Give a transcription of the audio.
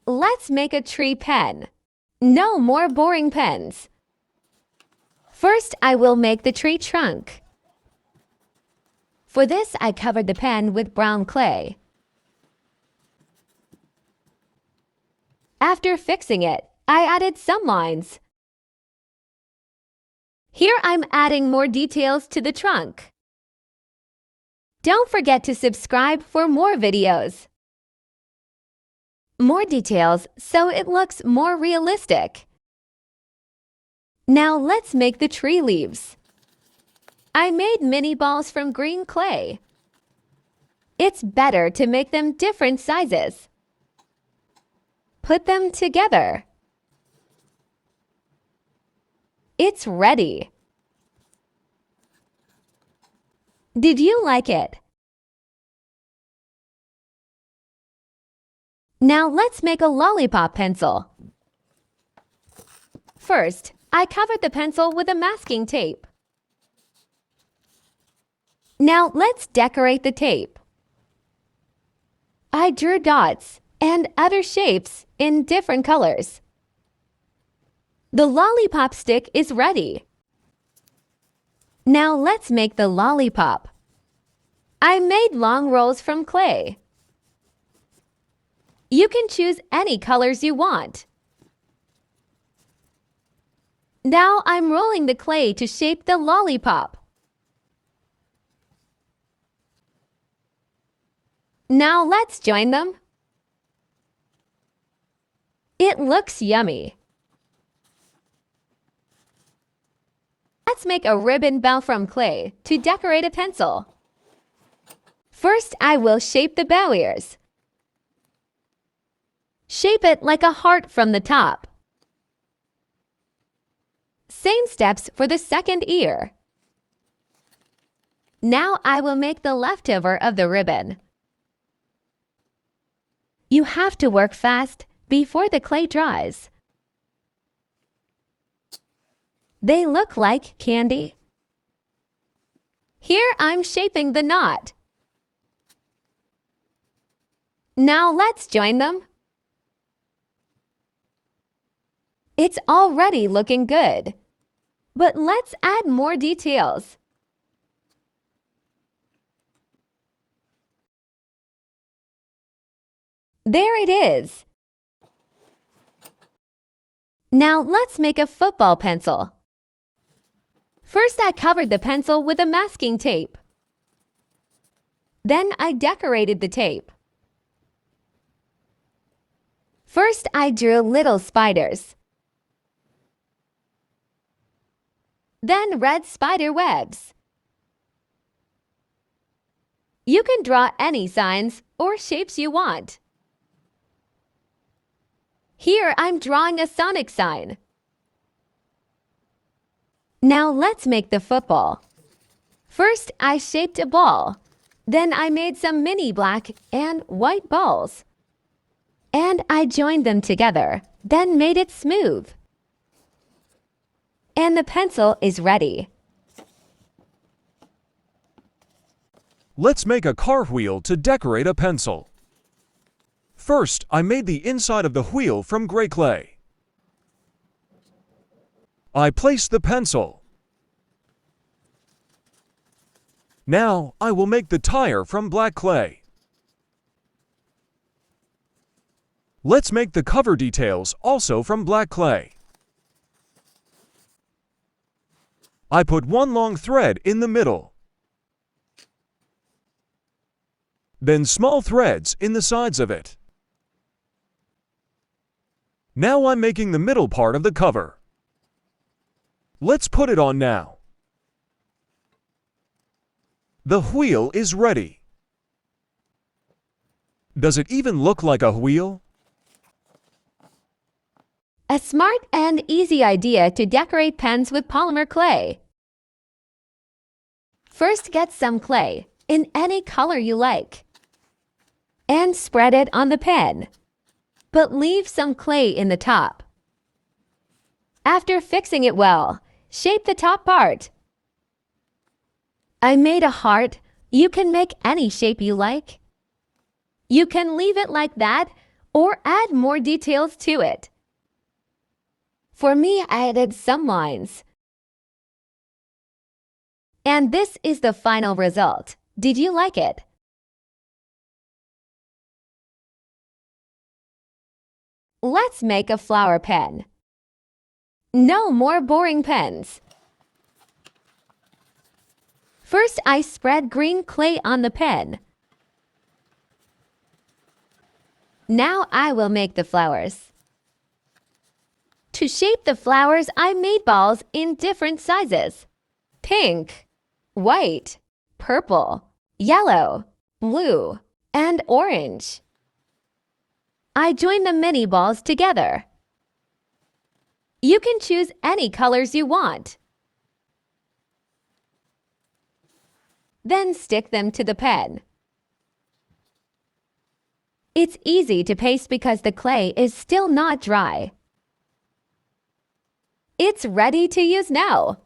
Let's make a tree pen. No more boring pens. First, I will make the tree trunk. For this, I covered the pen with brown clay. After fixing it, I added some lines. Here I'm adding more details to the trunk. Don't forget to subscribe for more videos. More details so it looks more realistic. Now let's make the tree leaves. I made mini balls from green clay. It's better to make them different sizes. Put them together. It's ready. Did you like it? Now let's make a lollipop pencil. First, I covered the pencil with a masking tape. Now let's decorate the tape. I drew dots and other shapes in different colors. The lollipop stick is ready. Now let's make the lollipop. I made long rolls from clay. You can choose any colors you want. Now I'm rolling the clay to shape the lollipop. Now let's join them. It looks yummy. Let's make a ribbon bow from clay to decorate a pencil. First, I will shape the bow ears. Shape it like a heart from the top. Same steps for the second ear. Now I will make the leftover of the ribbon. You have to work fast before the clay dries. They look like candy. Here I'm shaping the knot. Now let's join them. It's already looking good, but let's add more details. There it is. Now let's make a football pencil. First, I covered the pencil with a masking tape. Then I decorated the tape. First, I drew little spiders. Then red spider webs. You can draw any signs or shapes you want. Here I'm drawing a Sonic sign. Now let's make the football. First, I shaped a ball. Then I made some mini black and white balls. And I joined them together, then made it smooth. And the pencil is ready. Let's make a car wheel to decorate a pencil. First, I made the inside of the wheel from gray clay. I placed the pencil. Now, I will make the tire from black clay. Let's make the cover details also from black clay. I put one long thread in the middle. Then small threads in the sides of it. Now I'm making the middle part of the cover. Let's put it on now. The wheel is ready. Does it even look like a wheel? A smart and easy idea to decorate pens with polymer clay. First, get some clay in any color you like and spread it on the pen, but leave some clay in the top. After fixing it well, shape the top part. I made a heart. You can make any shape you like. You can leave it like that or add more details to it. For me, I added some lines. And this is the final result. Did you like it? Let's make a flower pen. No more boring pens. First, I spread green clay on the pen. Now I will make the flowers. To shape the flowers, I made balls in different sizes. Pink, white, purple, yellow, blue, and orange. I joined the mini balls together. You can choose any colors you want. Then stick them to the pen. It's easy to paste because the clay is still not dry. It's ready to use now.